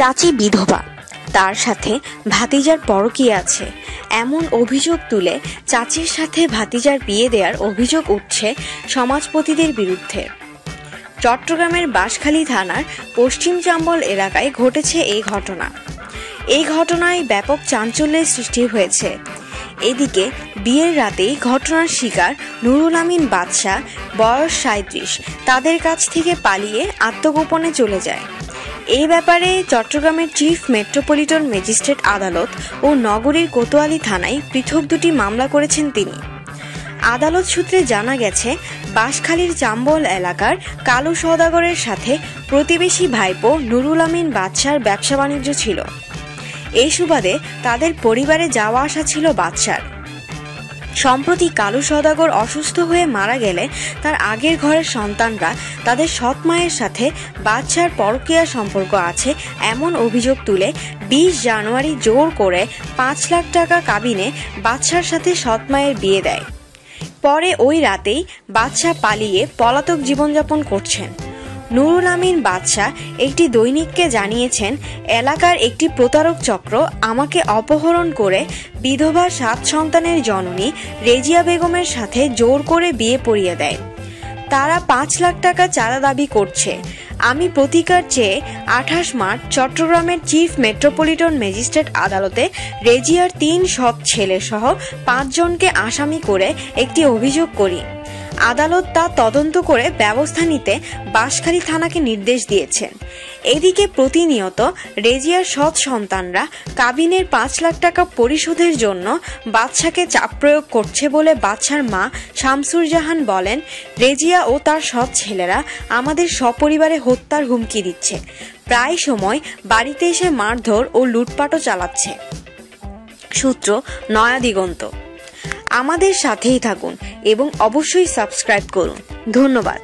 চাচি বিধবা, তার সাথে ভাতিজার পরকীয়া আছে এমন অভিযোগ তুলে চাচির সাথে ভাতিজার বিয়ে দেওয়ার অভিযোগ উঠছে সমাজপতিদের বিরুদ্ধে। চট্টগ্রামের বাঁশখালী থানার পশ্চিম চাম্বল এলাকায় ঘটেছে এই ঘটনা। এই ঘটনায় ব্যাপক চাঞ্চল্যের সৃষ্টি হয়েছে। এদিকে বিয়ের রাতেই ঘটনার শিকার নুরুল আমিন বাদশা, বয়স 37, তাদের কাছ থেকে পালিয়ে আত্মগোপনে চলে যায়। এই ব্যাপারে চট্টগ্রামের চিফ মেট্রোপলিটন ম্যাজিস্ট্রেট আদালত ও নগরীর কোতোয়ালি থানায় পৃথক দুটি মামলা করেছেন তিনি। আদালত সূত্রে জানা গেছে, বাঁশখালীর চাম্বল এলাকার কালো সওদাগরের সাথে প্রতিবেশী ভাইপো নুরুল আমিন বাদশার ব্যবসা বাণিজ্য ছিল। এই সুবাদে তাদের পরিবারে যাওয়া আসা ছিল বাদশার। সম্প্রতি কালো সওদাগর অসুস্থ হয়ে মারা গেলে তার আগের ঘরের সন্তানরা তাদের সৎ মায়ের সাথে বাদশার পরকীয়া সম্পর্ক আছে এমন অভিযোগ তুলে 20 জানুয়ারি জোর করে 5 লাখ টাকা কাবিনে বাদশার সাথে সৎ মায়ের বিয়ে দেয়। পরে ওই রাতেই বাদশা পালিয়ে পলাতক জীবনযাপন করছেন। নুরুল আমিন বাদশা একটি দৈনিককে জানিয়েছেন, এলাকার একটি প্রতারক চক্র আমাকে অপহরণ করে বিধবা 7 সন্তানের জননী রেজিয়া বেগমের সাথে জোর করে বিয়ে পড়িয়ে দেয়। তারা 5 লাখ টাকা চাঁদা দাবি করছে। আমি প্রতিকার চেয়ে 28 মার্চ চট্টগ্রামের চিফ মেট্রোপলিটন ম্যাজিস্ট্রেট আদালতে রেজিয়ার 3 সৎ ছেলে সহ 5 জনকে আসামি করে একটি অভিযোগ করি। আদালত তা তদন্ত করে ব্যবস্থা নিতে বাঁশখালী থানাকে নির্দেশ দিয়েছেন। এদিকে প্রতিনিয়ত রেজিয়ার সৎ সন্তানরা কাবিনের 5 লাখ টাকা পরিশোধের জন্য বাদশাকে চাপ প্রয়োগ করছে বলে বাদশার মা শামসুর জাহান বলেন, রেজিয়া ও তার সৎ ছেলেরা আমাদের সপরিবারে হত্যার হুমকি দিচ্ছে। প্রায় সময় বাড়িতে এসে মারধর ও লুটপাটও চালাচ্ছে। সূত্র নয়া দিগন্ত। আমাদের সাথেই থাকুন এবং অবশ্যই সাবস্ক্রাইব করুন। ধন্যবাদ।